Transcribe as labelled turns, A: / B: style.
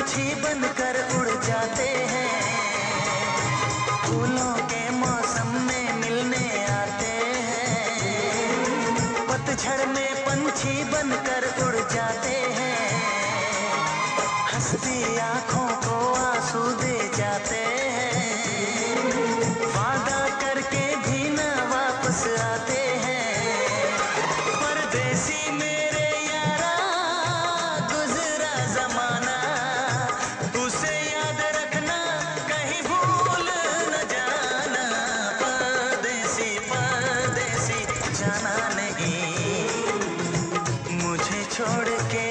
A: पंछी बनकर उड़ जाते हैं, फूलों के मौसम में मिलने आते हैं। पतझड़ में पंछी बनकर उड़ जाते हैं, हंसती आंखों को आंसू दे जाते हैं। वादा करके भी ना वापस आते हैं, परदेसी मेरे यारा गुजरा जमाना, उसे याद रखना कहीं भूल न जाना। परदेसी परदेसी जाना नहीं, मुझे छोड़ के